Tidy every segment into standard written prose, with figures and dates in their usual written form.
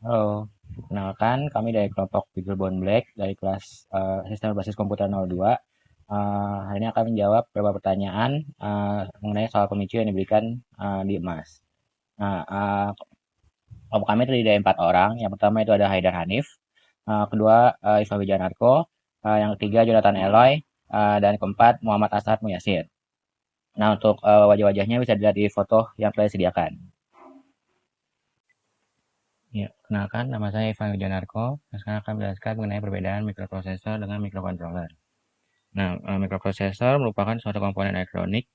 Halo, kenalkan kami dari kelompok Bigglebone Black dari kelas Sistem Berbasis Komputer 02. Hari ini akan menjawab beberapa pertanyaan mengenai soal pemicu yang diberikan di emas. Nah, kelompok kami terdiri dari 4 orang. Yang pertama itu ada Haidar Hanif, kedua Iva Wijanarko, yang ketiga Jonathan Eloy, dan keempat Muhammad Asad Muyasir. Nah, untuk wajah-wajahnya bisa dilihat di foto yang telah disediakan. Ya, kenalkan nama saya Ivan Wijanarko. Sekarang akan menjelaskan mengenai perbedaan mikroprosesor dengan mikrokontroller. Nah, mikroprosesor merupakan suatu komponen elektronik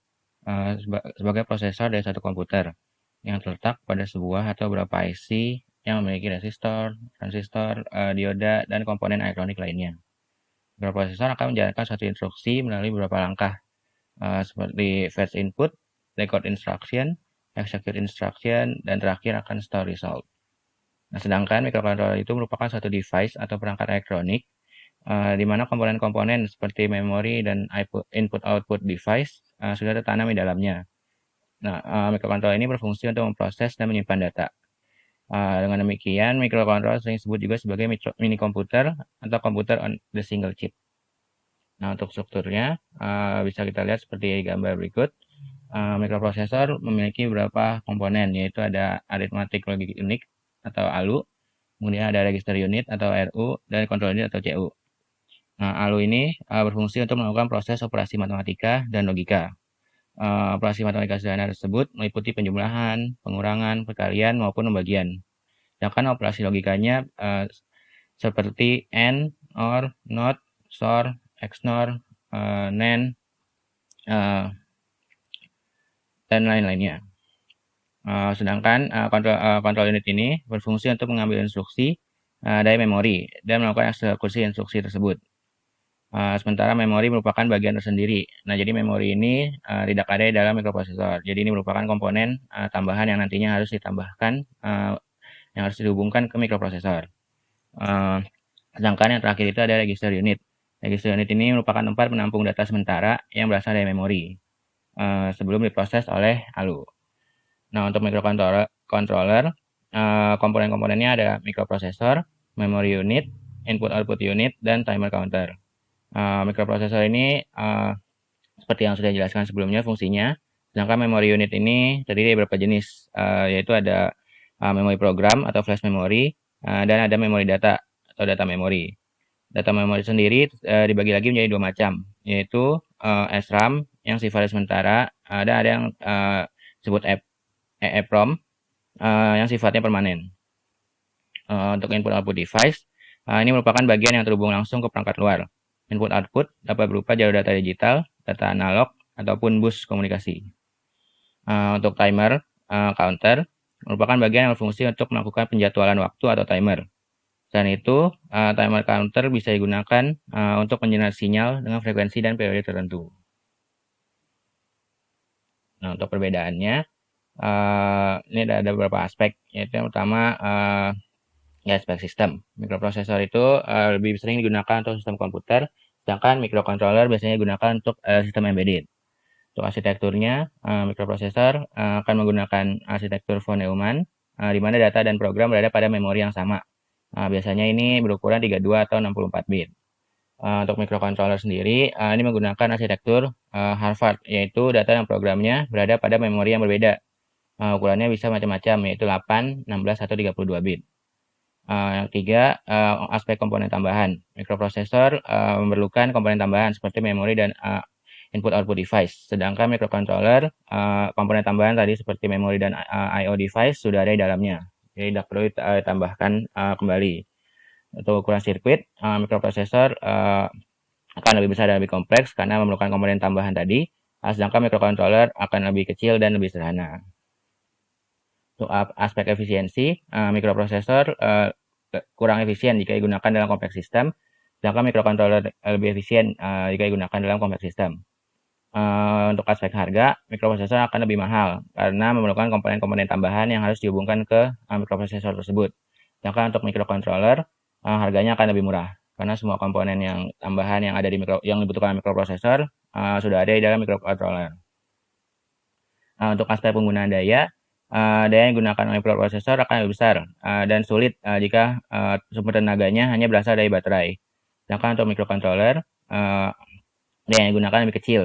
sebagai prosesor dari satu komputer yang terletak pada sebuah atau beberapa IC yang memiliki resistor, transistor, dioda, dan komponen elektronik lainnya. Mikroprosesor akan menjalankan suatu instruksi melalui beberapa langkah, seperti fetch input, record instruction, execute instruction, dan terakhir akan store result. Nah, sedangkan mikrokontroller itu merupakan suatu device atau perangkat elektronik di mana komponen-komponen seperti memori dan input-output device sudah tertanam di dalamnya. Nah, mikrokontroller ini berfungsi untuk memproses dan menyimpan data. Dengan demikian, mikrokontroller sering disebut juga sebagai mini komputer atau komputer on the single chip. Nah, untuk strukturnya bisa kita lihat seperti gambar berikut. Mikroprosesor memiliki beberapa komponen, yaitu ada arithmetic logic unit atau ALU, kemudian ada register unit atau RU, dan control unit atau CU. Nah, ALU ini berfungsi untuk melakukan proses operasi matematika dan logika. Operasi matematika sederhana tersebut meliputi penjumlahan, pengurangan, perkalian, maupun pembagian. Sedangkan operasi logikanya seperti AND, OR, NOT, SOR, XNOR, NAND, dan lain-lainnya. Sedangkan kontrol unit ini berfungsi untuk mengambil instruksi dari memori dan melakukan eksekusi instruksi tersebut. Sementara memori merupakan bagian tersendiri. Nah, jadi memori ini tidak ada di dalam mikroprosesor. Jadi ini merupakan komponen tambahan yang nantinya harus ditambahkan, yang harus dihubungkan ke mikroprosesor. Sedangkan yang terakhir itu ada register unit. Register unit ini merupakan tempat menampung data sementara yang berasal dari memori sebelum diproses oleh ALU. Nah, untuk mikrokontroller, komponen-komponennya ada mikroprosesor, memory unit, input-output unit, dan timer counter. Mikroprosesor ini seperti yang sudah dijelaskan sebelumnya fungsinya. Sedangkan memory unit ini terdiri dari beberapa jenis, yaitu ada memori program atau flash memory, dan ada memori data atau data memory. Data memory sendiri dibagi lagi menjadi 2 macam, yaitu SRAM yang sifatnya sementara, dan ada yang disebut EEPROM yang sifatnya permanen. Untuk input output device, ini merupakan bagian yang terhubung langsung ke perangkat luar. Input output dapat berupa jalur data digital, data analog, ataupun bus komunikasi. Untuk timer counter merupakan bagian yang berfungsi untuk melakukan penjadwalan waktu atau timer. Selain itu, timer counter bisa digunakan untuk mengenerasi sinyal dengan frekuensi dan periode tertentu. Nah, untuk perbedaannya, ini ada beberapa aspek, yaitu yang pertama ya aspek sistem. Mikroprosesor itu lebih sering digunakan untuk sistem komputer, sedangkan mikrocontroller biasanya digunakan untuk sistem embedded. Untuk arsitekturnya, mikroprosesor akan menggunakan arsitektur von Neumann, di mana data dan program berada pada memori yang sama. Biasanya ini berukuran 32 atau 64 bit. Untuk mikrocontroller sendiri, ini menggunakan arsitektur Harvard, yaitu data dan programnya berada pada memori yang berbeda. Ukurannya bisa macam-macam, yaitu 8, 16, atau 32 bit. Yang ketiga, aspek komponen tambahan. Mikroprosesor memerlukan komponen tambahan seperti memori dan input-output device. Sedangkan mikrocontroller, komponen tambahan tadi seperti memori dan I/O device sudah ada di dalamnya. Jadi tidak perlu ditambahkan kembali. Untuk ukuran sirkuit, mikroprosesor akan lebih besar dan lebih kompleks karena memerlukan komponen tambahan tadi, sedangkan mikrocontroller akan lebih kecil dan lebih sederhana. Untuk aspek efisiensi, mikroprosesor kurang efisien jika digunakan dalam kompleks sistem, sedangkan mikrocontroller lebih efisien jika digunakan dalam kompleks sistem. Untuk aspek harga, mikroprosesor akan lebih mahal karena memerlukan komponen-komponen tambahan yang harus dihubungkan ke mikroprosesor tersebut. Sedangkan untuk mikrocontroller, harganya akan lebih murah karena semua komponen yang tambahan yang ada yang dibutuhkan mikroprosesor sudah ada di dalam mikrocontroller. Untuk aspek penggunaan daya, daya yang digunakan oleh mikroprosesor akan lebih besar dan sulit jika sumber tenaganya hanya berasal dari baterai. Sedangkan untuk microcontroller, daya yang digunakan lebih kecil,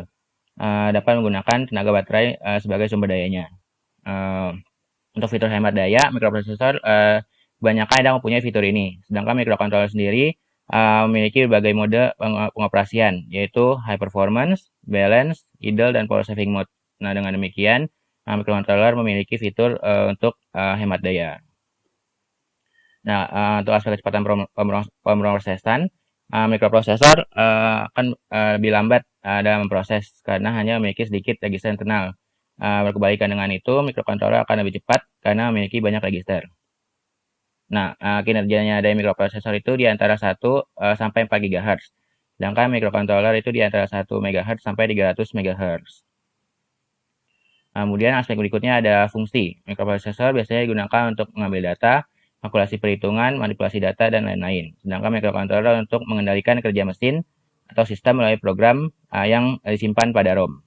dapat menggunakan tenaga baterai sebagai sumber dayanya. Untuk fitur hemat daya, mikroprosesor kebanyakan ada mempunyai fitur ini. Sedangkan microcontroller sendiri memiliki berbagai mode pengoperasian, yaitu high performance, balance, idle, dan power saving mode. Nah, dengan demikian, microcontroller memiliki fitur untuk hemat daya. Nah, untuk aspek kecepatan pemrosesan, mikroprosesor akan lebih lambat dalam memproses karena hanya memiliki sedikit register internal. Berkebalikan dengan itu, mikrocontroller akan lebih cepat karena memiliki banyak register. Nah, kinerjanya dari mikroprosesor itu di antara 1 sampai 4 GHz. Sedangkan mikrocontroller itu di antara 1 MHz sampai 300 MHz. Kemudian aspek berikutnya ada fungsi. Mikroprosesor biasanya digunakan untuk mengambil data, kalkulasi perhitungan, manipulasi data, dan lain-lain. Sedangkan mikrocontroller untuk mengendalikan kerja mesin atau sistem melalui program yang disimpan pada ROM.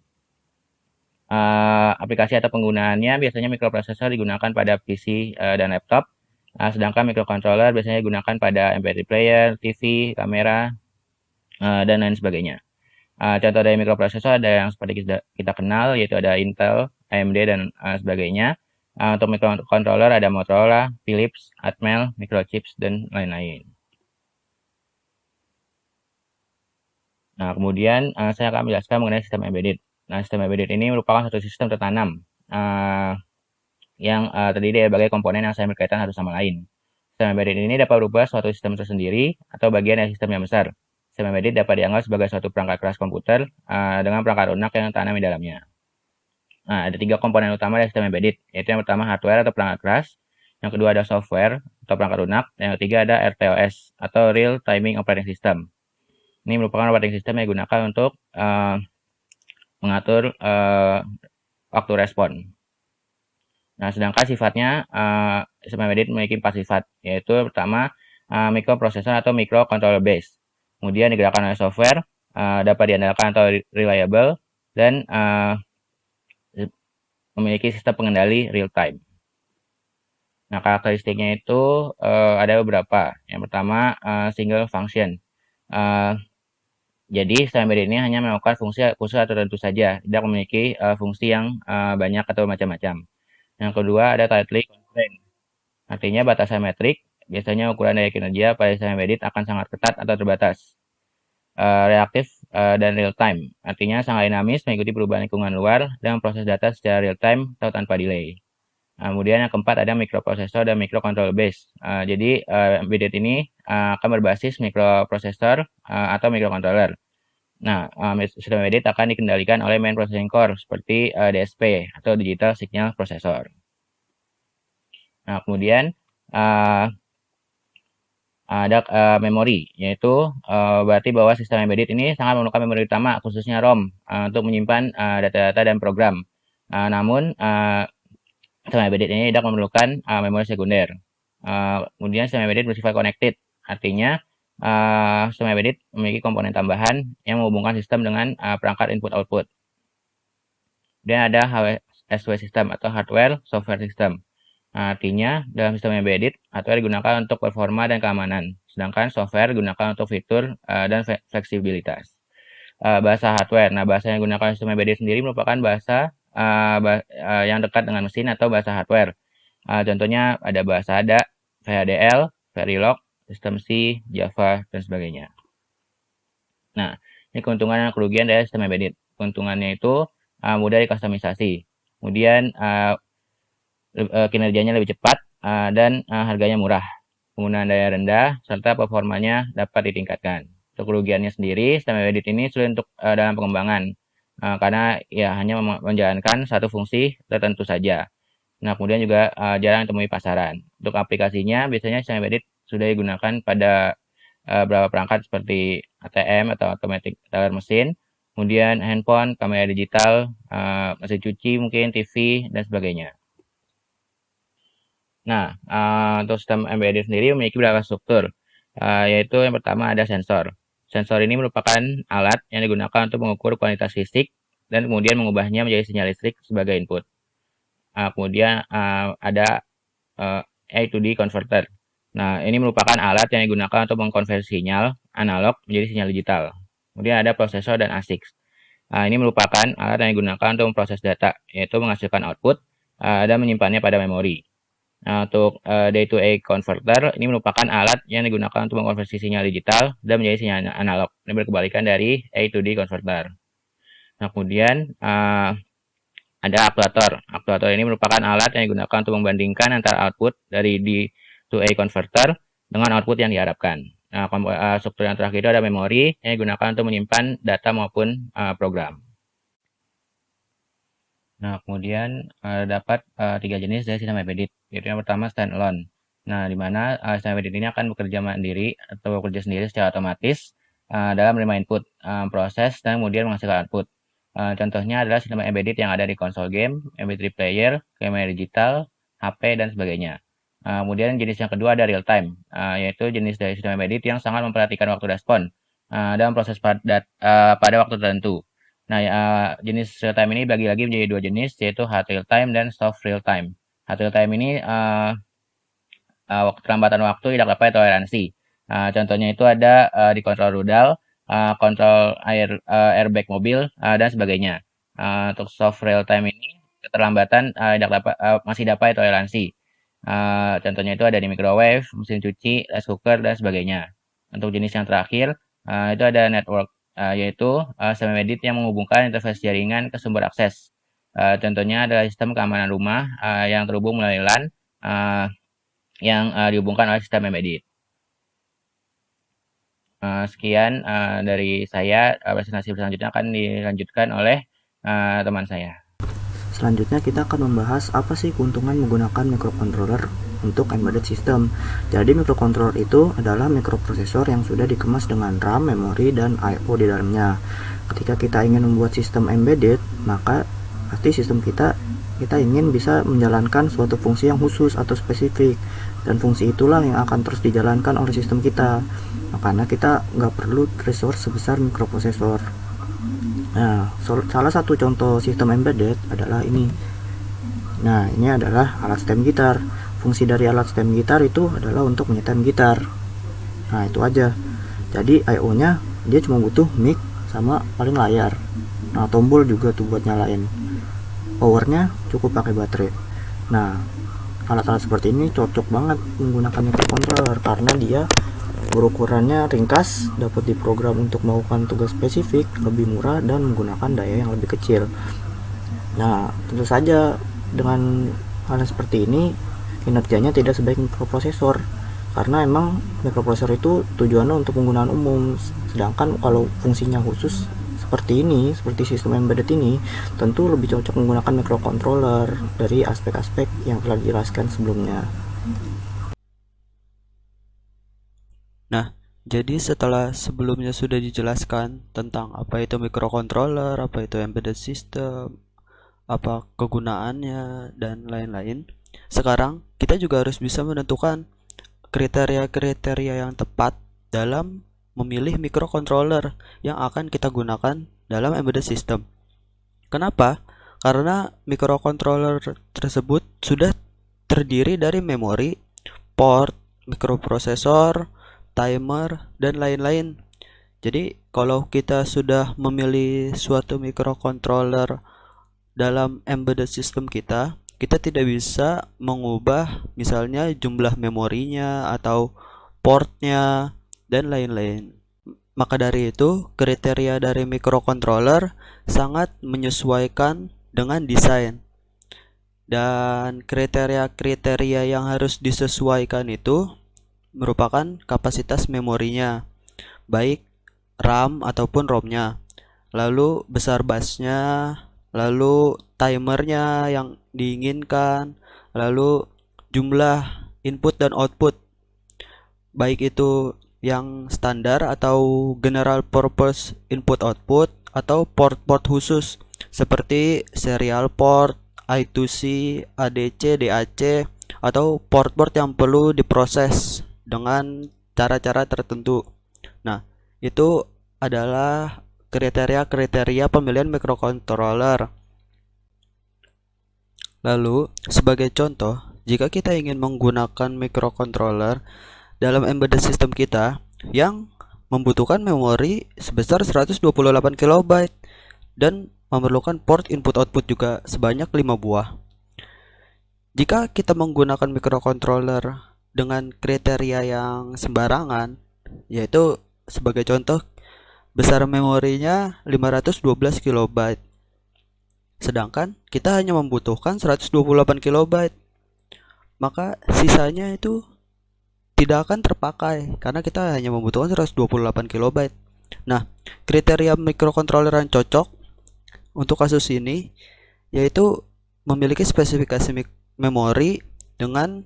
Aplikasi atau penggunaannya biasanya mikroprosesor digunakan pada PC dan laptop, sedangkan mikrocontroller biasanya digunakan pada MP3 player, TV, kamera, dan lain sebagainya. Contoh dari mikroprosesor ada yang seperti kita kenal, yaitu ada Intel, AMD, dan sebagainya. Untuk mikrocontroller ada Motorola, Philips, Atmel, Microchips, dan lain-lain. Nah, kemudian saya akan menjelaskan mengenai sistem embedded. Nah, sistem embedded ini merupakan satu sistem tertanam yang terdiri dari berbagai komponen yang saling berkaitan satu sama lain. Sistem embedded ini dapat berubah suatu sistem tersendiri atau bagian dari sistem yang besar. Sistem embedded dapat dianggap sebagai suatu perangkat keras komputer dengan perangkat lunak yang tertanam di dalamnya. Nah, ada 3 komponen utama dari sistem embedded, yaitu yang pertama hardware atau perangkat keras, yang kedua ada software atau perangkat lunak, dan yang ketiga ada RTOS atau Real Timing Operating System. Ini merupakan operating system yang digunakan untuk mengatur waktu respon. Nah, sedangkan sifatnya sistem embedded memiliki 4 sifat, yaitu pertama microprocessor atau microcontroller base. Kemudian digerakkan oleh software, dapat diandalkan atau reliable, dan memiliki sistem pengendali real time. Nah, karakteristiknya itu ada beberapa. Yang pertama single function. Jadi sistem embedded ini hanya melakukan fungsi khusus atau tertentu saja, tidak memiliki fungsi yang banyak atau macam-macam. Yang kedua ada tightly constrained. Artinya batasan metrik, biasanya ukuran daya kinerja pada sistem embedded akan sangat ketat atau terbatas. Reaktif dan real time, artinya sangat dinamis mengikuti perubahan lingkungan luar dan proses data secara real time atau tanpa delay. Kemudian yang keempat ada microprocessor dan microcontroller base. Jadi embedded ini akan berbasis microprocessor atau microcontroller. Nah, sistem embedded akan dikendalikan oleh main processing core seperti DSP atau digital signal processor. Nah, kemudian ada memori, yaitu berarti bahwa sistem embedded ini sangat memerlukan memori utama, khususnya ROM, untuk menyimpan data-data dan program. Namun, sistem embedded ini tidak memerlukan memori sekunder. Kemudian sistem embedded bersifat connected, artinya sistem embedded memiliki komponen tambahan yang menghubungkan sistem dengan perangkat input-output. Kemudian ada HSW system atau hardware software system. Artinya, dalam sistem embedded, hardware digunakan untuk performa dan keamanan, sedangkan software digunakan untuk fitur dan fleksibilitas. Bahasa hardware. Nah, bahasa yang digunakan sistem embedded sendiri merupakan bahasa yang dekat dengan mesin atau bahasa hardware. Contohnya ada bahasa ADA, VHDL, Verilog, System C, Java, dan sebagainya. Nah, ini keuntungan dan kerugian dari sistem embedded. Keuntungannya itu mudah dikustomisasi. Kemudian kinerjanya lebih cepat dan harganya murah. Penggunaan daya rendah serta performanya dapat ditingkatkan. Untuk kerugiannya sendiri, sistem embedded ini sulit untuk dalam pengembangan karena ya hanya menjalankan satu fungsi tertentu saja. Nah, kemudian juga jarang ditemui pasaran. Untuk aplikasinya, biasanya sistem embedded sudah digunakan pada beberapa perangkat seperti ATM atau automatic teller mesin, kemudian handphone, kamera digital, mesin cuci mungkin, TV, dan sebagainya. Nah, untuk sistem embedded sendiri memiliki beberapa struktur, yaitu yang pertama ada sensor. Sensor ini merupakan alat yang digunakan untuk mengukur kualitas fisik dan kemudian mengubahnya menjadi sinyal listrik sebagai input. kemudian ada A to D converter. Nah, ini merupakan alat yang digunakan untuk mengkonversi sinyal analog menjadi sinyal digital. Kemudian ada prosesor dan ASIC. Ini merupakan alat yang digunakan untuk memproses data, yaitu menghasilkan output dan menyimpannya pada memori. Nah, untuk day-to-A converter, ini merupakan alat yang digunakan untuk mengkonversi sinyal digital dan menjadi sinyal analog. Ini berkebalikan dari A to D converter. Nah, kemudian ada aktuator. Aktuator ini merupakan alat yang digunakan untuk membandingkan antara output dari D2A converter dengan output yang diharapkan. Nah, struktur yang terakhir itu ada memori yang digunakan untuk menyimpan data maupun program. Nah, kemudian dapat 3 jenis dari sistem embedded. Yaitu yang pertama standalone. Nah, di mana sistem embedded ini akan bekerja mandiri atau bekerja sendiri secara otomatis dalam menerima input, proses, dan kemudian menghasilkan output. Contohnya adalah sistem embedded yang ada di konsol game, MP3 player, kamera digital, HP, dan sebagainya. Kemudian jenis yang kedua ada real time, yaitu jenis dari sistem embedded yang sangat memperhatikan waktu respon dalam proses pada waktu tertentu. Nah, jenis real time ini bagi lagi menjadi 2 jenis, yaitu hard real time dan soft real time. Hard real time ini keterlambatan waktu tidak dapat toleransi. Contohnya itu ada di kontrol rudal, kontrol airbag mobil, dan sebagainya. Untuk soft real time ini keterlambatan masih dapat toleransi. Contohnya itu ada di microwave, mesin cuci, rice cooker, dan sebagainya. Untuk jenis yang terakhir, itu ada network, yaitu sistem embedded yang menghubungkan interface jaringan ke sumber akses. Contohnya adalah sistem keamanan rumah yang terhubung melalui LAN yang dihubungkan oleh sistem embedded. Sekian dari saya. Presentasi selanjutnya akan dilanjutkan oleh teman saya. Selanjutnya kita akan membahas apa sih keuntungan menggunakan microcontroller untuk embedded system. Jadi microcontroller itu adalah mikroprosesor yang sudah dikemas dengan RAM, memori, dan I/O di dalamnya. Ketika kita ingin membuat sistem embedded, maka pasti sistem kita ingin bisa menjalankan suatu fungsi yang khusus atau spesifik, dan fungsi itulah yang akan terus dijalankan oleh sistem kita. Makanya kita nggak perlu resource sebesar mikroprosesor. Nah, salah satu contoh sistem embedded adalah ini. Nah, ini adalah alat stem gitar. Fungsi dari alat stem gitar itu adalah untuk menyetem gitar. Nah, itu aja. Jadi I/O nya dia cuma butuh mic sama paling layar. Nah, tombol juga tuh buat nyalain. Powernya cukup pakai baterai. Nah, alat-alat seperti ini cocok banget menggunakan microcontroller karena dia berukurannya ringkas, dapat diprogram untuk melakukan tugas spesifik, lebih murah, dan menggunakan daya yang lebih kecil. Nah, tentu saja dengan hal seperti ini kinerjanya tidak sebaik mikroprosesor karena emang mikroprosesor itu tujuannya untuk penggunaan umum, sedangkan kalau fungsinya khusus seperti ini, seperti sistem embedded ini, tentu lebih cocok menggunakan microcontroller dari aspek-aspek yang telah dijelaskan sebelumnya. Nah, jadi setelah sebelumnya sudah dijelaskan tentang apa itu microcontroller, apa itu embedded system, apa kegunaannya, dan lain-lain, sekarang kita juga harus bisa menentukan kriteria-kriteria yang tepat dalam memilih microcontroller yang akan kita gunakan dalam embedded system. Kenapa? Karena microcontroller tersebut sudah terdiri dari memori, port, mikroprosesor, timer, dan lain-lain. Jadi kalau kita sudah memilih suatu microcontroller dalam embedded system kita tidak bisa mengubah misalnya jumlah memorinya atau portnya dan lain-lain. Maka dari itu, kriteria dari microcontroller sangat menyesuaikan dengan desain. Dan kriteria-kriteria yang harus disesuaikan itu merupakan kapasitas memorinya, baik RAM ataupun ROM-nya, lalu besar busnya, lalu timernya yang diinginkan, lalu jumlah input dan output, baik itu yang standar atau general purpose input output atau port-port khusus seperti serial port, I2C, ADC, DAC, atau port-port yang perlu diproses dengan cara-cara tertentu. Nah, itu adalah kriteria-kriteria pemilihan microcontroller. Lalu, sebagai contoh, jika kita ingin menggunakan microcontroller dalam embedded system kita yang membutuhkan memori sebesar 128 kilobyte dan memerlukan port input-output juga sebanyak 5 buah. Jika kita menggunakan microcontroller dengan kriteria yang sembarangan, yaitu sebagai contoh besar memorinya 512 kilobyte, sedangkan kita hanya membutuhkan 128 kilobyte, maka sisanya itu tidak akan terpakai karena kita hanya membutuhkan 128 kilobyte. Nah, kriteria microcontroller yang cocok untuk kasus ini yaitu memiliki spesifikasi memori dengan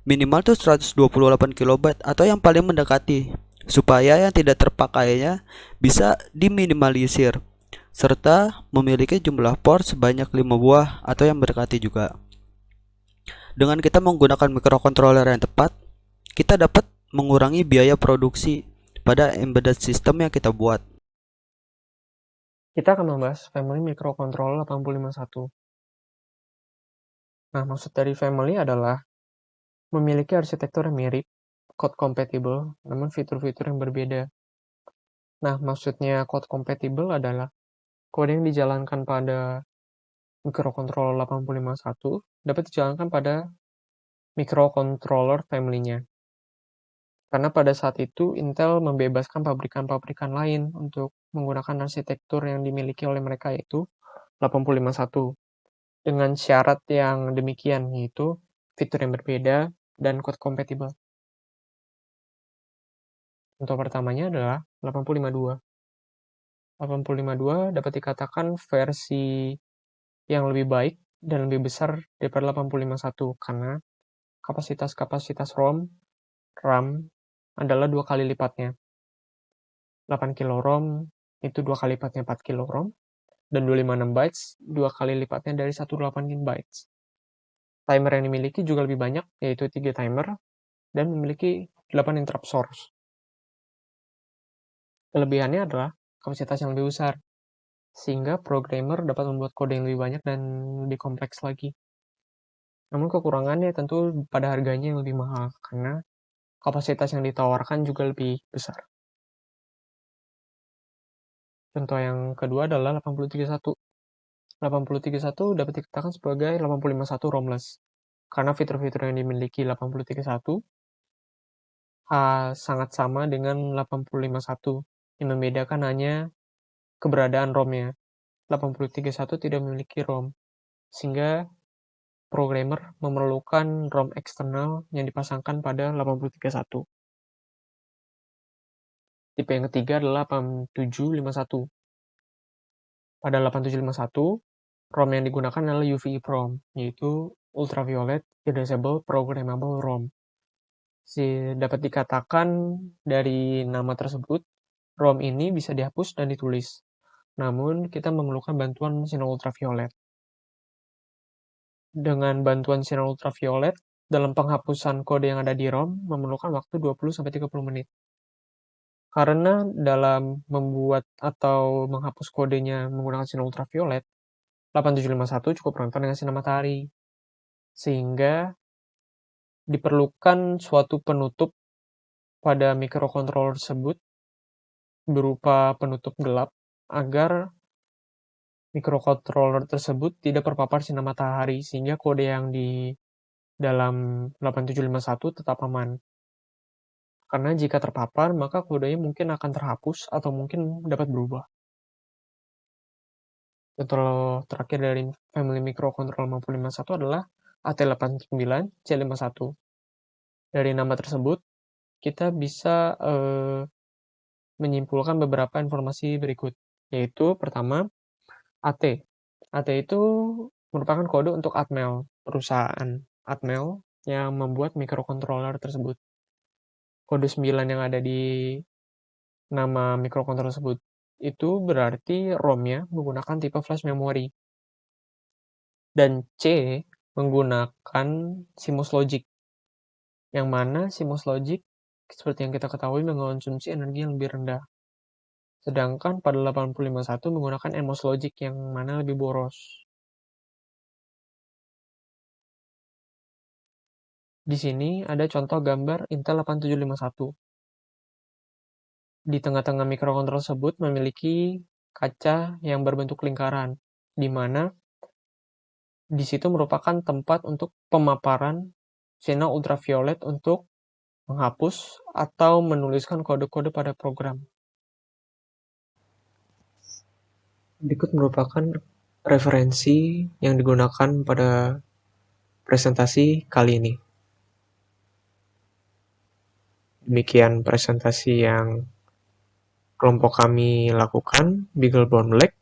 minimal tuh 128 kilobyte atau yang paling mendekati supaya yang tidak terpakainya bisa diminimalisir serta memiliki jumlah port sebanyak 5 buah atau yang mendekati juga. Dengan kita menggunakan microcontroller yang tepat, kita dapat mengurangi biaya produksi pada embedded system yang kita buat. Kita akan membahas family microcontroller 851. Nah, maksud dari family adalah memiliki arsitektur yang mirip, code compatible, namun fitur-fitur yang berbeda. Nah, maksudnya code compatible adalah kode yang dijalankan pada microcontroller 851 dapat dijalankan pada microcontroller family-nya. Karena pada saat itu Intel membebaskan pabrikan-pabrikan lain untuk menggunakan arsitektur yang dimiliki oleh mereka, yaitu 851. Dengan syarat yang demikian, yaitu fitur yang berbeda dan code compatible. Contoh pertamanya adalah 852. 852 dapat dikatakan versi yang lebih baik dan lebih besar daripada 851 karena kapasitas ROM, RAM adalah 2 kali lipatnya. 8 kilo ROM itu 2 kali lipatnya 4 kilo ROM, dan 256 bytes 2 kali lipatnya dari 128 bytes. Timer yang dimiliki juga lebih banyak, yaitu 3 timer, dan memiliki 8 interrupt source. Kelebihannya adalah kapasitas yang lebih besar, sehingga programmer dapat membuat kode yang lebih banyak dan lebih kompleks lagi. Namun kekurangannya tentu pada harganya yang lebih mahal, karena kapasitas yang ditawarkan juga lebih besar. Contoh yang kedua adalah 8031. 8031 dapat dikatakan sebagai 851 ROMless, karena fitur-fitur yang dimiliki 8031 sangat sama dengan 851, yang membedakan hanya keberadaan ROM-nya. 8031 tidak memiliki ROM, sehingga programmer memerlukan ROM eksternal yang dipasangkan pada 8031. Tipe yang ketiga adalah 8751. Pada 8751, ROM yang digunakan adalah UV EEPROM, yaitu Ultraviolet Erasable Programmable ROM. Dapat dikatakan dari nama tersebut, ROM ini bisa dihapus dan ditulis. Namun, kita memerlukan bantuan sinar ultraviolet. Dengan bantuan sinar ultraviolet, dalam penghapusan kode yang ada di ROM memerlukan waktu 20-30 menit. Karena dalam membuat atau menghapus kodenya menggunakan sinar ultraviolet, 8751 cukup rentan dengan sinar matahari. Sehingga diperlukan suatu penutup pada microcontroller tersebut berupa penutup gelap agar microcontroller tersebut tidak terpapar sinar matahari, sehingga kode yang di dalam 8751 tetap aman. Karena jika terpapar, maka kodenya mungkin akan terhapus atau mungkin dapat berubah. Contoh terakhir dari family microcontroller 851 adalah AT89C51. Dari nama tersebut, kita bisa menyimpulkan beberapa informasi berikut, yaitu pertama, AT. AT itu merupakan kode untuk Atmel, perusahaan Atmel yang membuat microcontroller tersebut. Kode 9 yang ada di nama microcontroller tersebut itu berarti ROM-nya menggunakan tipe flash memory. Dan C menggunakan CMOS logic. Yang mana CMOS logic seperti yang kita ketahui mengonsumsi energi yang lebih rendah. Sedangkan pada 8051 menggunakan NMOS logic yang mana lebih boros. Di sini ada contoh gambar Intel 8751. Di tengah-tengah mikrokontroller tersebut memiliki kaca yang berbentuk lingkaran, di mana di situ merupakan tempat untuk pemaparan sinar ultraviolet untuk menghapus atau menuliskan kode-kode pada program. Berikut merupakan referensi yang digunakan pada presentasi kali ini. Demikian presentasi yang kelompok kami lakukan, Beagle Born Black.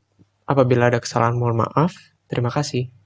Apabila ada kesalahan, mohon maaf. Terima kasih.